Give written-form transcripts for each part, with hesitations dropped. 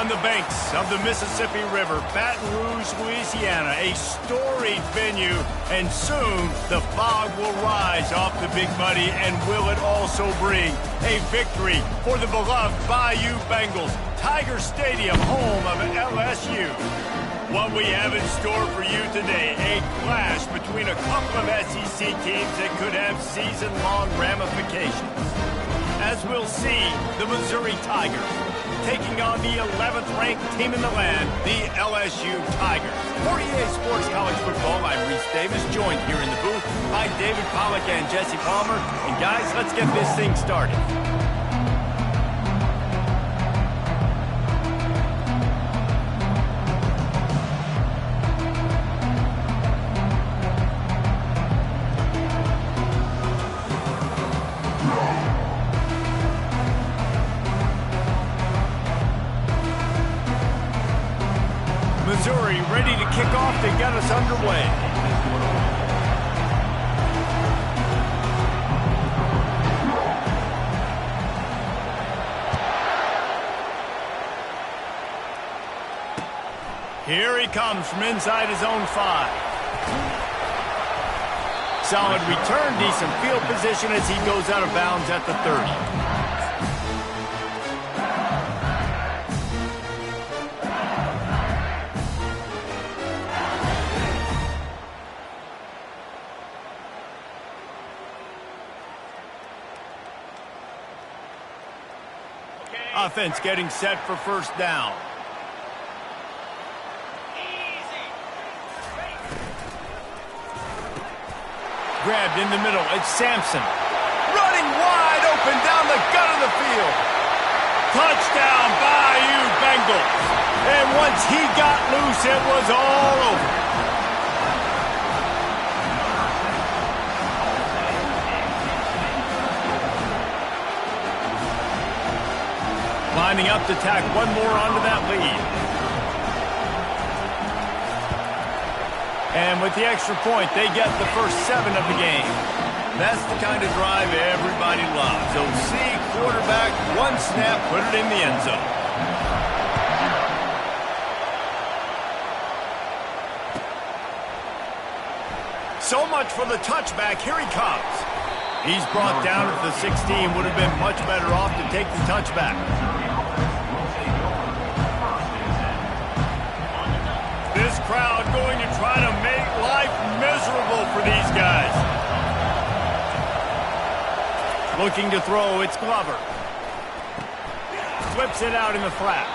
On the banks of the Mississippi River, Baton Rouge, Louisiana, a storied venue, and soon the fog will rise off the Big Muddy, and will it also bring a victory for the beloved Bayou Bengals, Tiger Stadium, home of LSU. What we have in store for you today, a clash between a couple of SEC teams that could have season-long ramifications. As we'll see, the Missouri Tigers taking on the 11th-ranked team in the land, the LSU Tigers. For EA Sports College Football, I'm Reese Davis, joined here in the booth by David Pollack and Jesse Palmer. And guys, let's get this thing started. Missouri ready to kick off to get us underway. Here he comes from inside his own 5. Solid return, decent field position as he goes out of bounds at the 30. Offense getting set for first down. Grabbed in the middle. It's Sampson. Running wide open down the gut of the field. Touchdown, Bayou Bengals. And once he got loose, it was all over. Lining up to tack one more onto that lead. And with the extra point, they get the first 7 of the game. That's the kind of drive everybody loves. OC, quarterback, one snap, put it in the end zone. So much for the touchback. Here he comes. He's brought down at the 16. Would have been much better off to take the touchback. This crowd going to try to make life miserable for these guys. Looking to throw, it's Glover. Flips it out in the flat.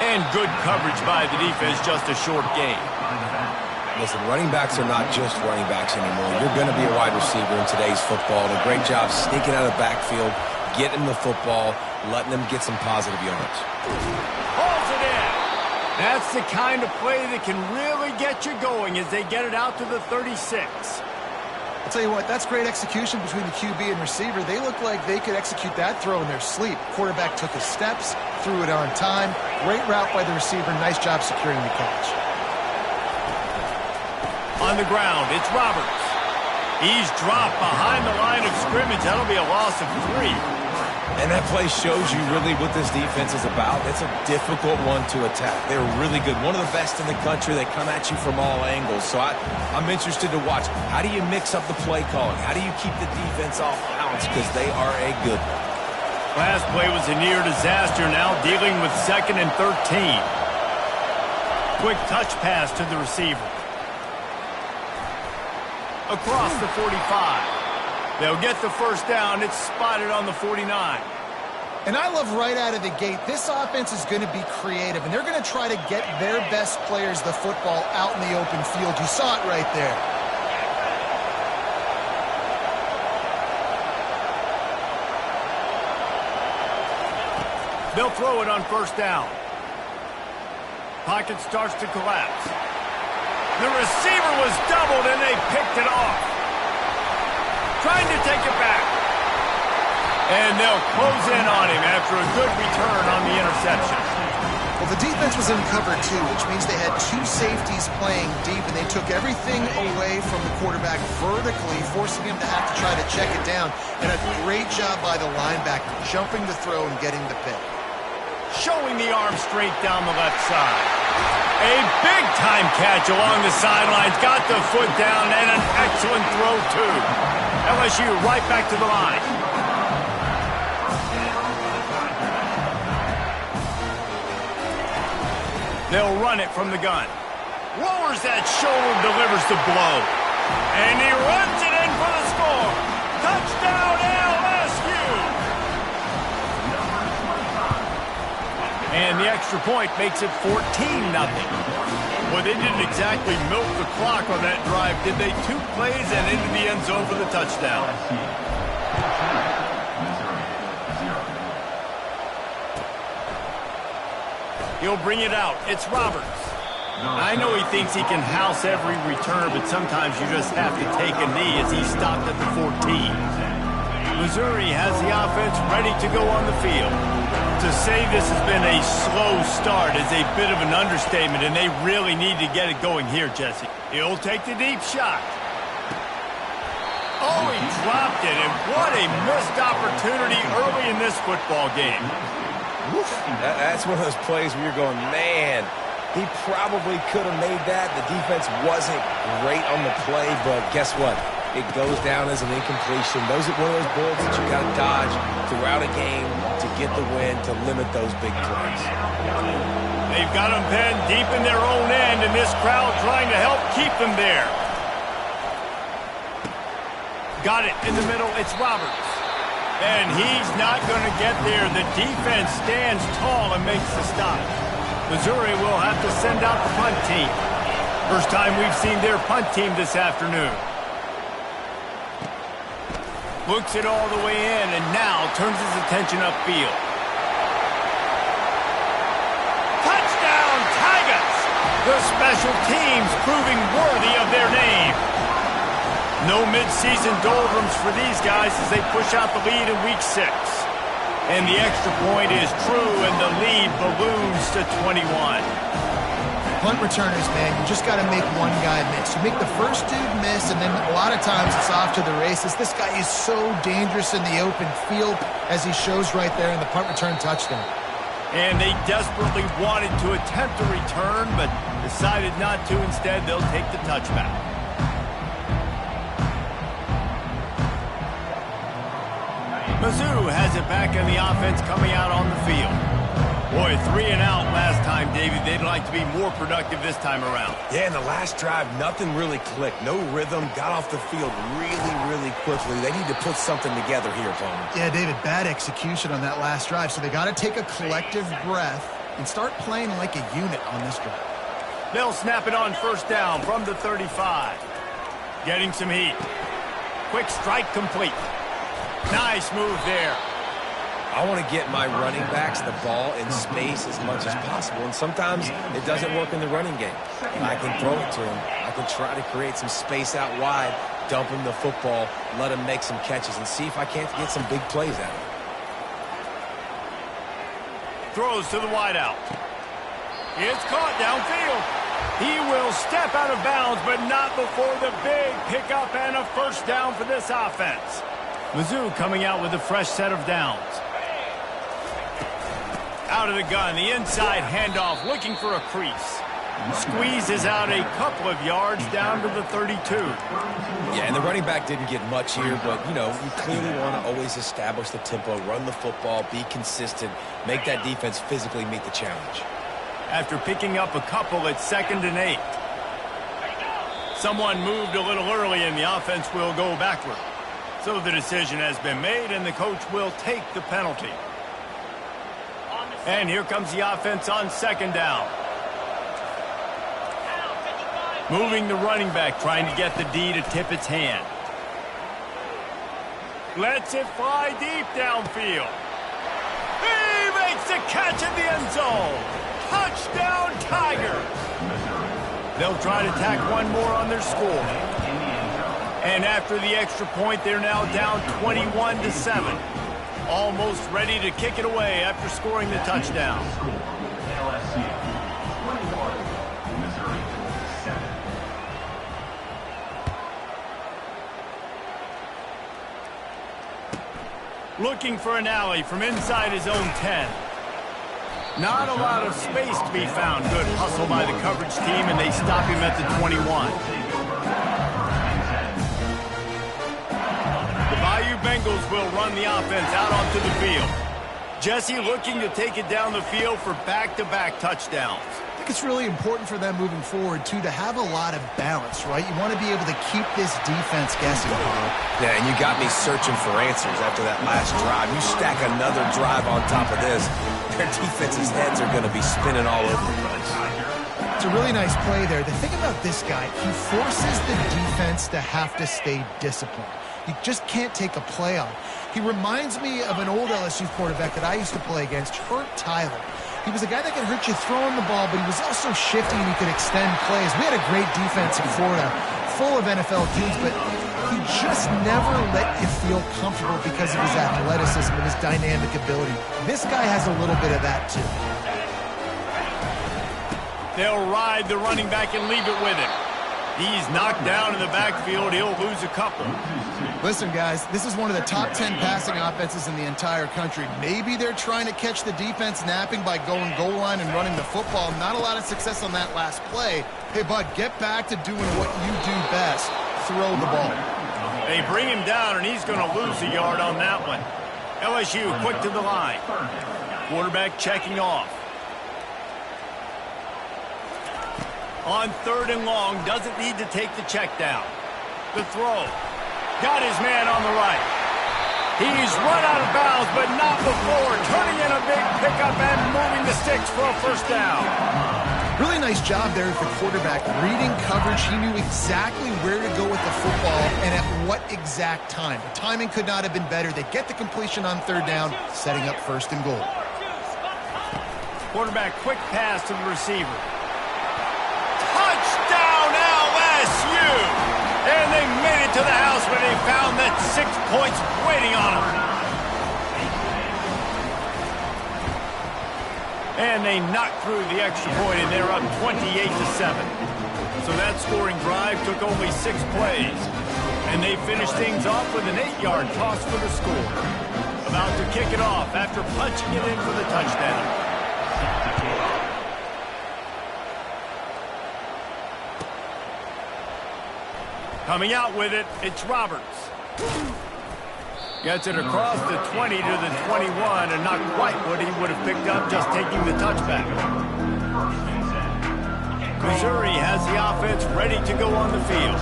And good coverage by the defense, just a short gain. Listen, running backs are not just running backs anymore. You're going to be a wide receiver in today's football. A great job sneaking out of the backfield, getting the football, letting them get some positive yards. Pulls it in. That's the kind of play that can really get you going as they get it out to the 36. I'll tell you what, that's great execution between the QB and receiver. They looked like they could execute that throw in their sleep. Quarterback took his steps, threw it on time. Great route by the receiver. Nice job securing the catch. On the ground, it's Roberts. He's dropped behind the line of scrimmage. That'll be a loss of 3. And that play shows you really what this defense is about. It's a difficult one to attack. They're really good. One of the best in the country. They come at you from all angles. So I'm interested to watch. How do you mix up the play calling? How do you keep the defense off balance? Because they are a good one. Last play was a near disaster. Now dealing with 2nd and 13. Quick touch pass to the receiver. Across the 45. They'll get the first down. It's spotted on the 49. And I love right out of the gate, this offense is going to be creative, and they're going to try to get their best players the football out in the open field. You saw it right there. They'll throw it on first down. Pocket starts to collapse. The receiver was doubled, and they picked it off. Trying to take it back. And they'll close in on him after a good return on the interception. Well, the defense was in cover 2, which means they had 2 safeties playing deep, and they took everything away from the quarterback vertically, forcing him to have to try to check it down. And a great job by the linebacker, jumping the throw and getting the pick. showing the arm straight down the left side. A big-time catch along the sidelines. Got the foot down and an excellent throw, too. LSU right back to the line. They'll run it from the gun. Lowers that shoulder, delivers the blow. And he runs it in for the score. Touchdown, LSU! And the extra point makes it 14-0. Well, they didn't exactly milk the clock on that drive, did they? 2 plays and into the end zone for the touchdown. He'll bring it out. It's Roberts. I know he thinks he can house every return, but sometimes you just have to take a knee as he stopped at the 14. Missouri has the offense ready to go on the field. To say this has been a slow start is a bit of an understatement, and they really need to get it going here, Jesse. He'll take the deep shot. Oh, he dropped it, and what a missed opportunity early in this football game. That's one of those plays where you're going, man, he probably could have made that. The defense wasn't great on the play, but guess what? It goes down as an incompletion. Those are one of those bullets that you got to dodge throughout a game to get the win, to limit those big plays. They've got them pinned deep in their own end, and this crowd trying to help keep them there. Got it in the middle. It's Roberts. And he's not going to get there. The defense stands tall and makes the stop. Missouri will have to send out the punt team. First time we've seen their punt team this afternoon. Looks it all the way in and now turns his attention upfield. Touchdown, Tigers! The special teams proving worthy of their name. No midseason doldrums for these guys as they push out the lead in Week 6. And the extra point is true, and the lead balloons to 21. Punt returners, man, you just got to make one guy miss. You make the first dude miss, and then a lot of times it's off to the races. This guy is so dangerous in the open field, as he shows right there in the punt return touchdown. And they desperately wanted to attempt a return, but decided not to. Instead, they'll take the touchback. Mizzou has it back in the offense coming out on the field. Boy, 3 and out last time, David. They'd like to be more productive this time around. Yeah, in the last drive, nothing really clicked. No rhythm. Got off the field really quickly. They need to put something together here, Tony. Yeah, David, bad execution on that last drive. So they got to take a collective breath and start playing like a unit on this drive. They'll snap it on first down from the 35. Getting some heat. Quick strike complete. Nice move there. I want to get my running backs the ball in space as much as possible, and sometimes it doesn't work in the running game. I can throw it to him. I can try to create some space out wide, dump him the football, let him make some catches, and see if I can't get some big plays out of it. Throws to the wideout. It's caught downfield. He will step out of bounds, but not before the big pickup and a first down for this offense. Mizzou coming out with a fresh set of downs. Out of the gun, the inside handoff, looking for a crease. Squeezes out a couple of yards down to the 32. Yeah, and the running back didn't get much here, but, you know, you clearly want to always establish the tempo, run the football, be consistent, make that defense physically meet the challenge. After picking up a couple, it's 2nd and 8. Someone moved a little early, and the offense will go backward. So the decision has been made, and the coach will take the penalty. And here comes the offense on 2nd down. Moving the running back, trying to get the D to tip its hand. Lets it fly deep downfield. He makes the catch in the end zone. Touchdown, Tigers. They'll try to tack one more on their score. And after the extra point, they're now down 21-7. Almost ready to kick it away after scoring the touchdown. Looking for an alley from inside his own 10. Not a lot of space to be found. Good hustle by the coverage team, and they stop him at the 21. The Bayou Bengals will run the offense out onto the field. Jesse looking to take it down the field for back-to-back touchdowns. I think it's really important for them moving forward, too, to have a lot of balance, right? You want to be able to keep this defense guessing, Carl. Yeah, and you got me searching for answers after that last drive. You stack another drive on top of this, their defense's heads are going to be spinning all over the place. It's a really nice play there. The thing about this guy, he forces the defense to have to stay disciplined. You just can't take a play off. He reminds me of an old LSU quarterback that I used to play against, Herb Tyler. He was a guy that could hurt you throwing the ball, but he was also shifty and he could extend plays. We had a great defense in Florida, full of NFL dudes, but he just never let you feel comfortable because of his athleticism and his dynamic ability. This guy has a little bit of that, too. They'll ride the running back and leave it with him. He's knocked down in the backfield. He'll lose a couple. Listen, guys, this is one of the top 10 passing offenses in the entire country. Maybe they're trying to catch the defense napping by going goal line and running the football. Not a lot of success on that last play. Hey, bud, get back to doing what you do best. Throw the ball. They bring him down, and he's going to lose a yard on that one. LSU quick to the line. Quarterback checking off. On 3rd and long, doesn't need to take the check down. The throw. Got his man on the right. He's run out of bounds, but not before. Turning in a big pickup and moving the sticks for a first down. Really nice job there with the quarterback. Reading coverage, he knew exactly where to go with the football and at what exact time. The timing could not have been better. They get the completion on 3rd down, setting up 1st and goal. Quarterback quick pass to the receiver. Touchdown LSU! And they made it to the house where they found that 6 points waiting on them. And they knocked through the extra point, and they're up 28-7. So that scoring drive took only 6 plays. And they finished things off with an 8-yard toss for the score. About to kick it off after punching it in for the touchdown. Coming out with it, it's Roberts. Gets it across the 20 to the 21, and not quite what he would have picked up just taking the touchback. Missouri has the offense ready to go on the field.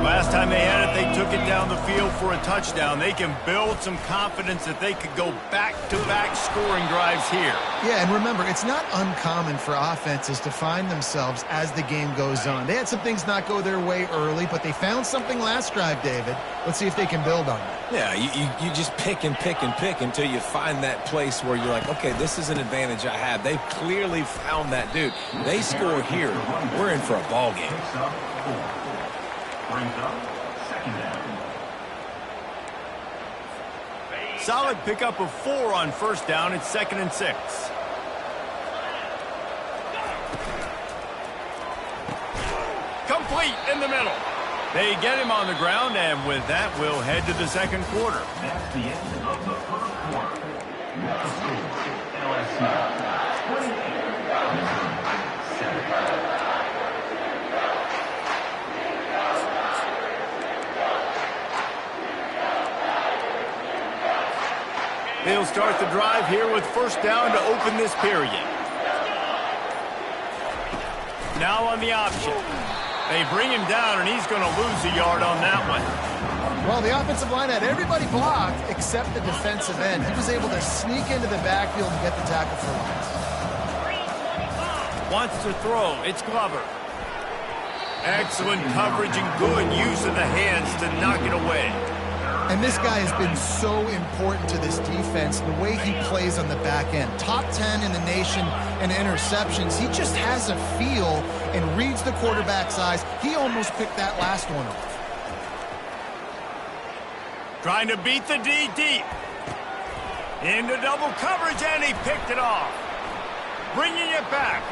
Last time they had it, they took it down the field for a touchdown. They can build some confidence that they could go back-to-back scoring drives here. Yeah, and remember, it's not uncommon for offenses to find themselves as the game goes on. They had some things not go their way early, but they found something last drive, David. Let's see if they can build on it. Yeah, you just pick and pick and pick until you find that place where you're like, okay, this is an advantage I have. They've clearly found that dude. They score here. We're in for a ball game. Solid pickup of 4 on 1st down. It's 2nd and 6. Complete in the middle. They get him on the ground, and with that, we'll head to the 2nd quarter. That's the end of the 1st quarter. The score, LSU 28-7. They'll start the drive here with 1st down to open this period. Now on the option. They bring him down, and he's going to lose a yard on that one. Well, the offensive line had everybody blocked except the defensive end. He was able to sneak into the backfield and get the tackle for loss. Wants to throw. It's Glover. Excellent coverage and good use of the hands to knock it away. And this guy has been so important to this defense, the way he plays on the back end. Top 10 in the nation in interceptions. He just has a feel and reads the quarterback's eyes. He almost picked that last one off. Trying to beat the D deep. Into double coverage, and he picked it off. Bringing it back.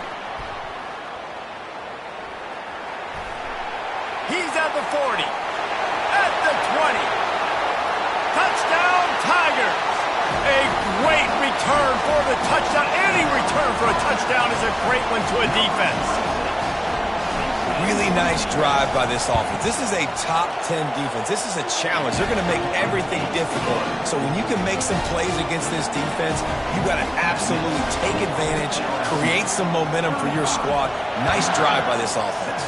He's at the 40. At the 20. Touchdown, Tigers! A great return for the touchdown. Any return for a touchdown is a great one to a defense. Really nice drive by this offense. This is a top 10 defense. This is a challenge. They're going to make everything difficult. So when you can make some plays against this defense, you got to absolutely take advantage, create some momentum for your squad. Nice drive by this offense.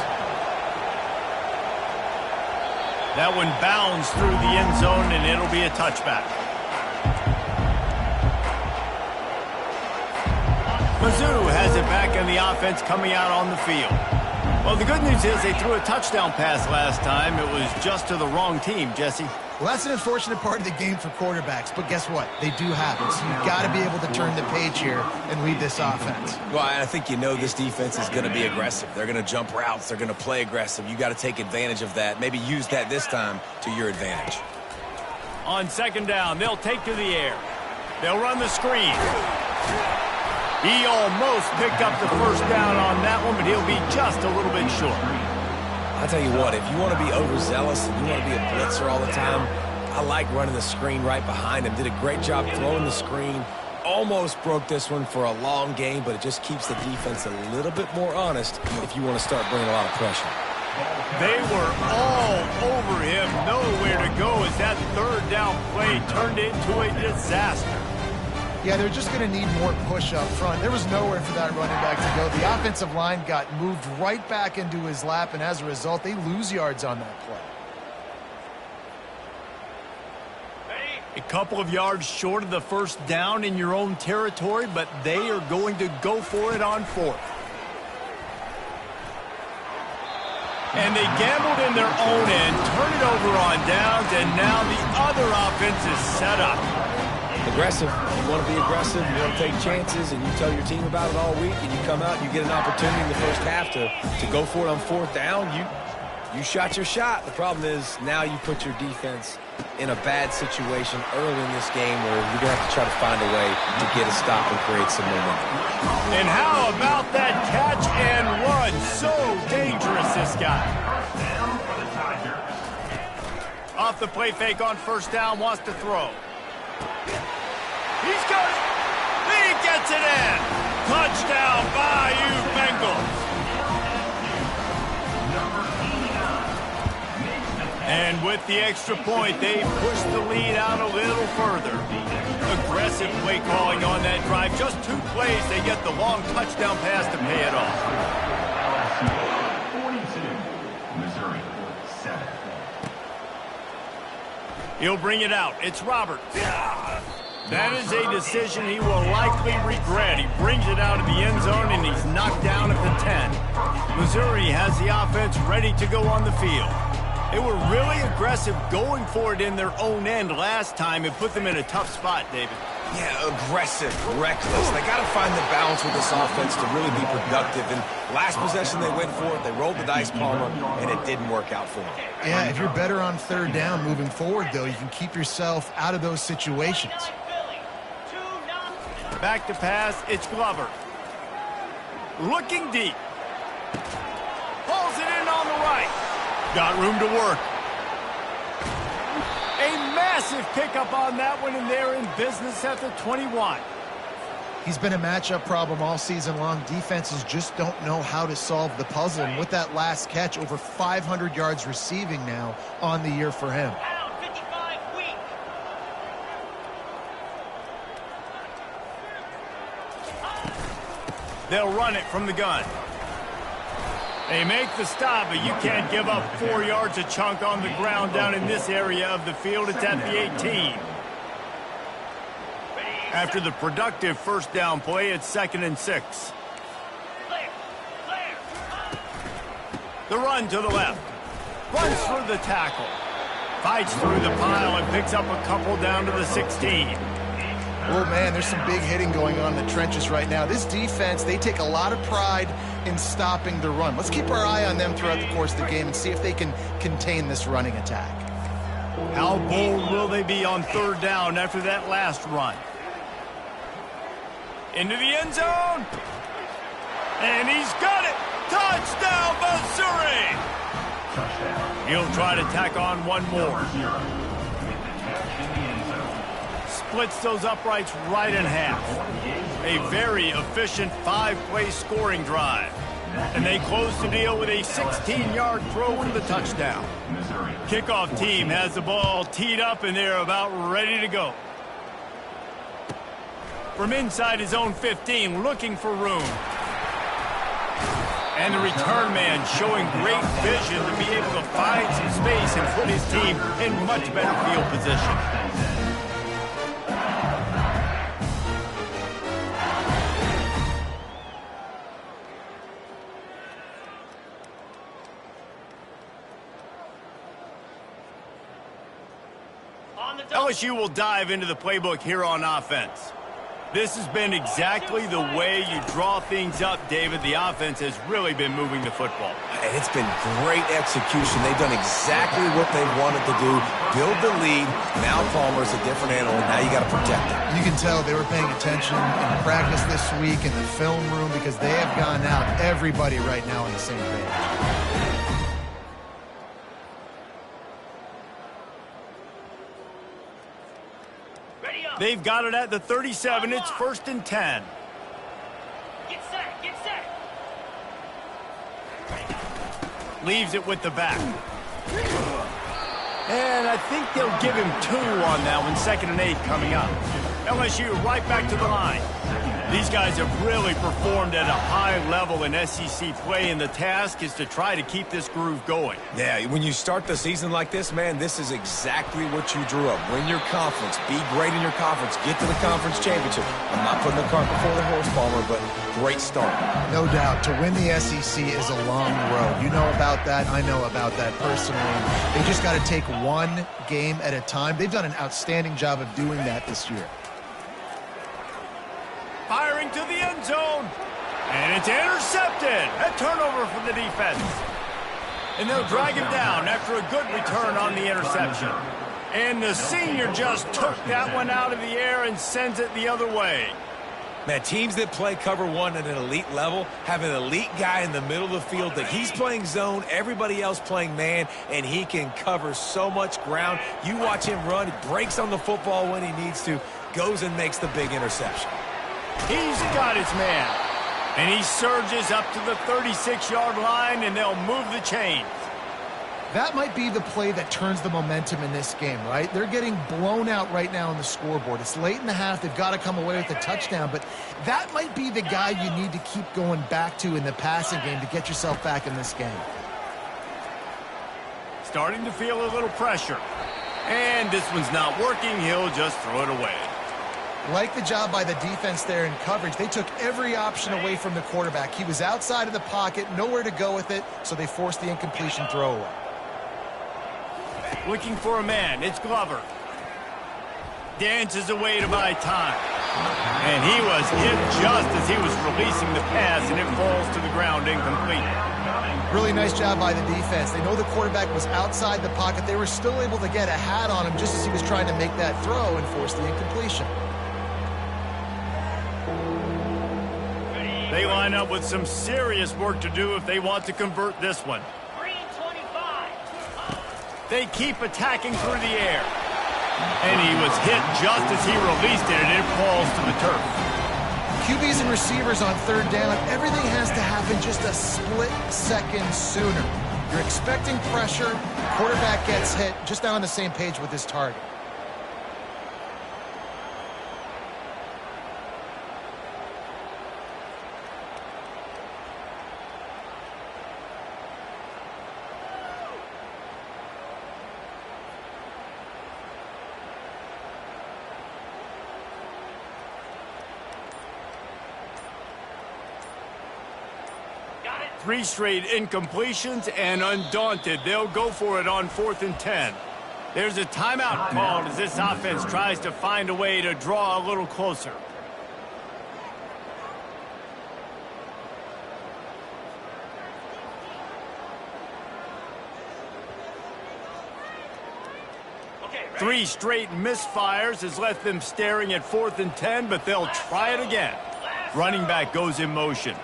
That one bounds through the end zone, and it'll be a touchback. Mizzou has it back in the offense coming out on the field. Well, the good news is they threw a touchdown pass last time. It was just to the wrong team, Jesse. Well, that's an unfortunate part of the game for quarterbacks, but guess what? They do have it, so you've got to be able to turn the page here and lead this offense. Well, I think you know this defense is going to be aggressive. They're going to jump routes. They're going to play aggressive. You got to take advantage of that. Maybe use that this time to your advantage. On second down, they'll take to the air. They'll run the screen. He almost picked up the first down on that one, but he'll be just a little bit short. I'll tell you what, if you want to be overzealous and you want to be a blitzer all the time, I like running the screen right behind him. Did a great job throwing the screen. Almost broke this one for a long game, but it just keeps the defense a little bit more honest if you want to start bringing a lot of pressure. They were all over him, nowhere to go as that third down play turned into a disaster. Yeah, they're just going to need more push up front. There was nowhere for that running back to go. The offensive line got moved right back into his lap, and as a result, they lose yards on that play. A couple of yards short of the first down in your own territory, but they are going to go for it on fourth. And they gambled in their own end, turn it over on downs, and now the other offense is set up. Aggressive. You want to be aggressive, you want to take chances, and you tell your team about it all week, and you come out and you get an opportunity in the first half to go for it on fourth down. You shot your shot. The problem is now you put your defense in a bad situation early in this game where you're going to have to try to find a way to get a stop and create some momentum. And how about that catch and run? So dangerous, this guy. Off the play fake on first down, wants to throw. He's got it. He gets it in. Touchdown, Bayou Bengals. And with the extra point, they push the lead out a little further. Aggressive play calling on that drive. Just 2 plays, they get the long touchdown pass to pay it off. 42, Missouri 7. He'll bring it out. It's Roberts. That is a decision he will likely regret. He brings it out of the end zone, and he's knocked down at the 10. Missouri has the offense ready to go on the field. They were really aggressive going for it in their own end last time. It put them in a tough spot, David. Yeah, aggressive, reckless. They got to find the balance with this offense to really be productive. And last possession they went for it, they rolled the dice, Palmer, and it didn't work out for them. Yeah, if you're better on third down moving forward, though, you can keep yourself out of those situations. Back to pass, it's Glover. Looking deep. Pulls it in on the right. Got room to work. A massive pickup on that one, and they're in business at the 21. He's been a matchup problem all season long. Defenses just don't know how to solve the puzzle. And with that last catch, over 500 yards receiving now on the year for him. They'll run it from the gun. They make the stop, but you can't give up 4 yards a chunk on the ground down in this area of the field. It's at the 18. After the productive first down play, it's 2nd and 6. The run to the left. Runs through the tackle. Fights through the pile and picks up a couple down to the 16. Oh, man, there's some big hitting going on in the trenches right now. This defense, they take a lot of pride in stopping the run. Let's keep our eye on them throughout the course of the game and see if they can contain this running attack. How bold will they be on third down after that last run? Into the end zone. And he's got it. Touchdown, Missouri. He'll try to tack on one more. splits those uprights right in half. A very efficient 5-play scoring drive. And they close the deal with a 16-yard throw for the touchdown. Kickoff team has the ball teed up, and they're about ready to go. From inside his own 15, looking for room. And the return man showing great vision to be able to find some space and put his team in much better field position. LSU will dive into the playbook here on offense. This has been exactly the way you draw things up, David. The offense has really been moving the football. And it's been great execution. They've done exactly what they wanted to do. Build the lead. Now Palmer's a different animal. Now you got to protect him. You can tell they were paying attention in practice this week in the film room because they have gone out, everybody right now on the same page. They've got it at the 37. It's 1st and 10. Get set, get set. Leaves it with the back. And I think they'll give him 2 on that one. 2nd and 8 coming up. LSU right back to the line. These guys have really performed at a high level in SEC play, and the task is to try to keep this groove going. Yeah, when you start the season like this, man, this is exactly what you drew up. Win your conference. Be great in your conference. Get to the conference championship. I'm not putting the cart before the horse, Palmer, but great start. No doubt. To win the SEC is a long road. You know about that. I know about that personally. They just got to take one game at a time. They've done an outstanding job of doing that this year. Firing to the end zone. And it's intercepted. A turnover from the defense. And they'll drag him down after a good return on the interception. And the senior just took that one out of the air and sends it the other way. Man, teams that play cover one at an elite level have an elite guy in the middle of the field that he's playing zone, everybody else playing man, and he can cover so much ground. You watch him run, he breaks on the football when he needs to, goes and makes the big interception. He's got his man. And he surges up to the 36-yard line, and they'll move the chains. That might be the play that turns the momentum in this game, right? They're getting blown out right now on the scoreboard. It's late in the half. They've got to come away with a touchdown, but that might be the guy you need to keep going back to in the passing game to get yourself back in this game. Starting to feel a little pressure. And this one's not working. He'll just throw it away. Like the job by the defense there in coverage. They took every option away from the quarterback. He was outside of the pocket, nowhere to go with it, so they forced the incompletion throwaway. Looking for a man. It's Glover. Dances away to buy time. And he was hit just as he was releasing the pass, and it falls to the ground incomplete. Really nice job by the defense. They know the quarterback was outside the pocket. They were still able to get a hat on him just as he was trying to make that throw and force the incompletion. They line up with some serious work to do if they want to convert this one. Green 25. They keep attacking through the air. And he was hit just as he released it, and it falls to the turf. QBs and receivers on 3rd down, everything has to happen just a split second sooner. You're expecting pressure, quarterback gets hit, just not on the same page with his target. Got it. 3 straight incompletions, and undaunted, they'll go for it on 4th and 10. There's a timeout called as this offense tries to find a way to draw a little closer. Okay, ready? 3 straight misfires has left them staring at 4th and 10, but they'll try it again. Running back goes in motion.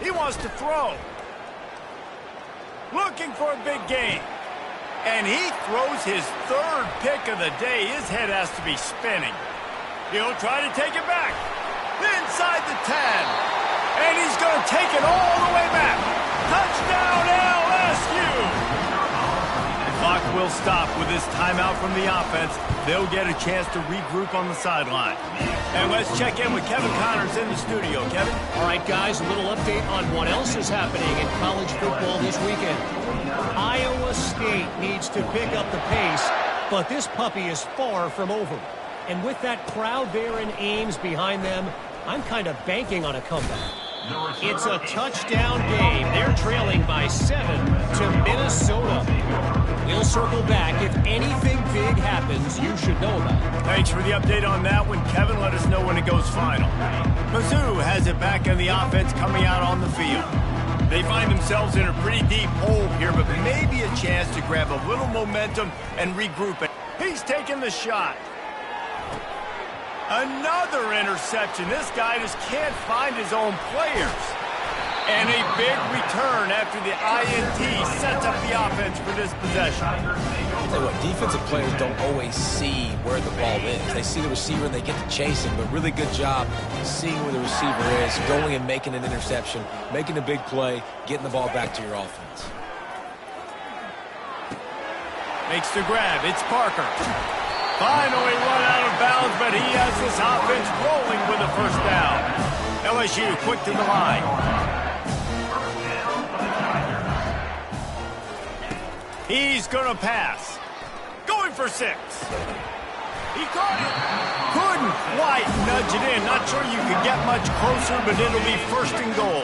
He wants to throw. Looking for a big gain. And he throws his third pick of the day. His head has to be spinning. He'll try to take it back. Inside the 10. And he's going to take it all the way back. Touchdown LSU! Clock will stop with this timeout from the offense. They'll get a chance to regroup on the sideline. And let's check in with Kevin Connors in the studio. Kevin? All right, guys, a little update on what else is happening in college football this weekend. Iowa State needs to pick up the pace, but this puppy is far from over. And with that crowd there in Ames behind them, I'm kind of banking on a comeback. It's a touchdown game. They're trailing by 7 to Minnesota. We'll circle back. If anything big happens, you should know about it. Thanks for the update on that one, Kevin. Let us know when it goes final. Mizzou has it back in the offense coming out on the field. They find themselves in a pretty deep hole here, but maybe a chance to grab a little momentum and regroup it. He's taking the shot. Another interception. This guy just can't find his own players. And a big return after the INT sets up the offense for this possession. I'll tell you what, defensive players don't always see where the ball is. They see the receiver and they get to chase him, but really good job seeing where the receiver is, going and making an interception, making a big play, getting the ball back to your offense. Makes the grab. It's Parker. Finally run out of bounds, but he has this offense rolling with a first down. LSU quick to the line. He's going to pass. Going for 6. He caught it. Couldn't quite nudge it in. Not sure you could get much closer, but it'll be first and goal.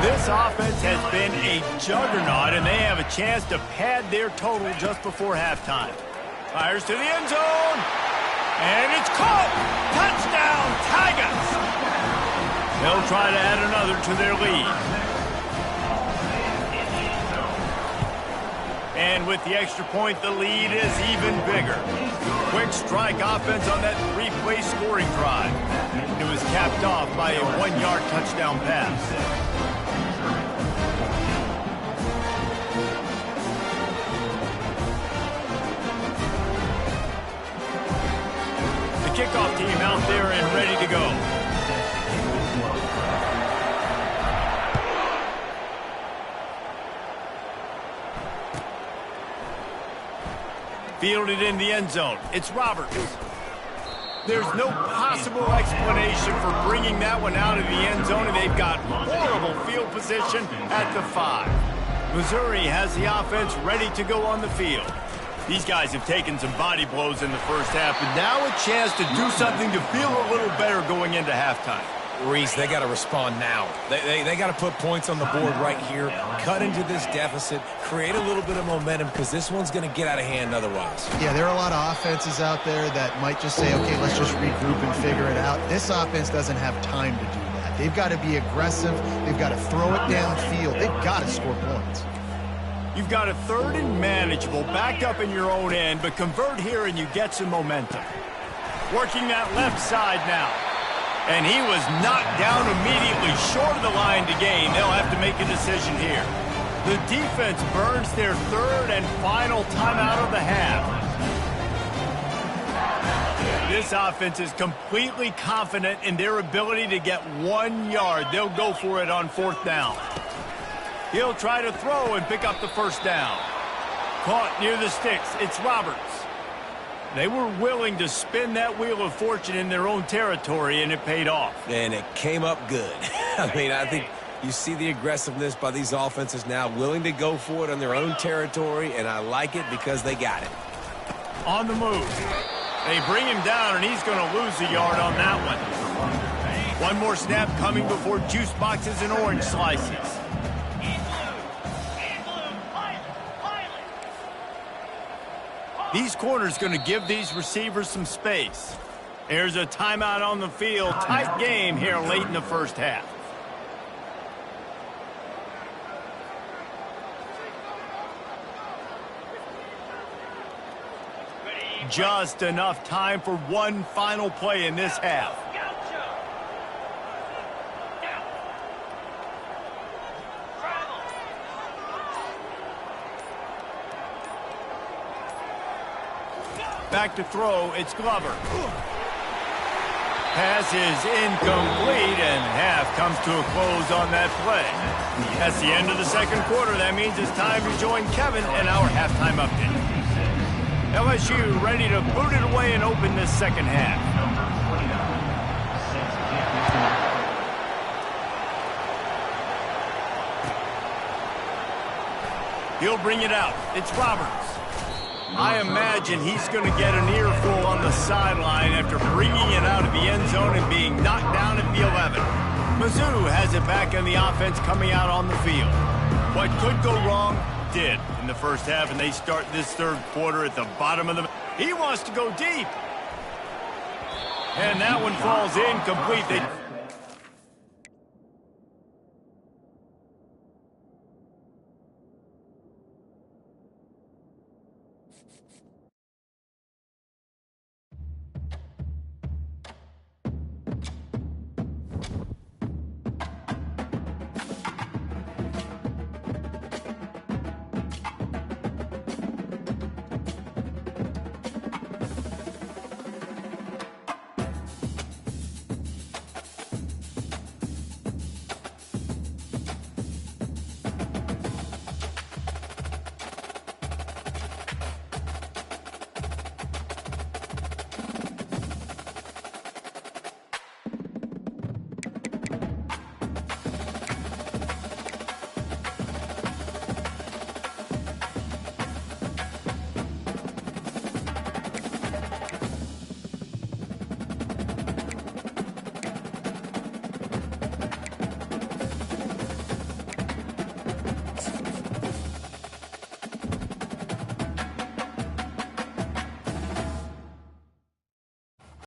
This offense has been a juggernaut, and they have a chance to pad their total just before halftime. Fires to the end zone. And it's caught. Touchdown, Tigers. They'll try to add another to their lead. And with the extra point, the lead is even bigger. Quick strike offense on that 3-play scoring drive. It was capped off by a 1-yard touchdown pass. The kickoff team out there and ready to go. Fielded in the end zone. It's Roberts. There's no possible explanation for bringing that one out of the end zone, and they've got horrible field position at the 5. Missouri has the offense ready to go on the field. These guys have taken some body blows in the first half, but now a chance to do something to feel a little better going into halftime. Reese, they got to respond now. They got to put points on the board right here, cut into this deficit, create a little bit of momentum, because this one's going to get out of hand otherwise. Yeah, there are a lot of offenses out there that might just say, okay, let's just regroup and figure it out. This offense doesn't have time to do that. They've got to be aggressive. They've got to throw it downfield. They've got to score points. You've got a 3rd and manageable back up in your own end, but convert here and you get some momentum. Working that left side now. And he was knocked down immediately short of the line to gain. They'll have to make a decision here. The defense burns their 3rd and final timeout of the half. This offense is completely confident in their ability to get 1 yard. They'll go for it on 4th down. He'll try to throw and pick up the first down. Caught near the sticks. It's Roberts. They were willing to spin that wheel of fortune in their own territory, and it paid off. And it came up good. I mean, I think you see the aggressiveness by these offenses now, willing to go for it on their own territory, and I like it because they got it. On the move. They bring him down, and he's going to lose a yard on that one. One more snap coming before juice boxes and orange slices. These corners going to give these receivers some space. There's a timeout on the field. Tight game here late in the first half. Just enough time for one final play in this half. Back to throw, it's Glover. Pass is incomplete, and half comes to a close on that play. That's the end of the second quarter. That means it's time to join Kevin in our halftime update. LSU ready to boot it away and open this second half. He'll bring it out. It's Roberts. I imagine he's going to get an earful on the sideline after bringing it out of the end zone and being knocked down at the 11. Mizzou has it back in the offense coming out on the field. What could go wrong did in the first half, and they start this third quarter at the bottom of the... He wants to go deep. And that one falls incomplete.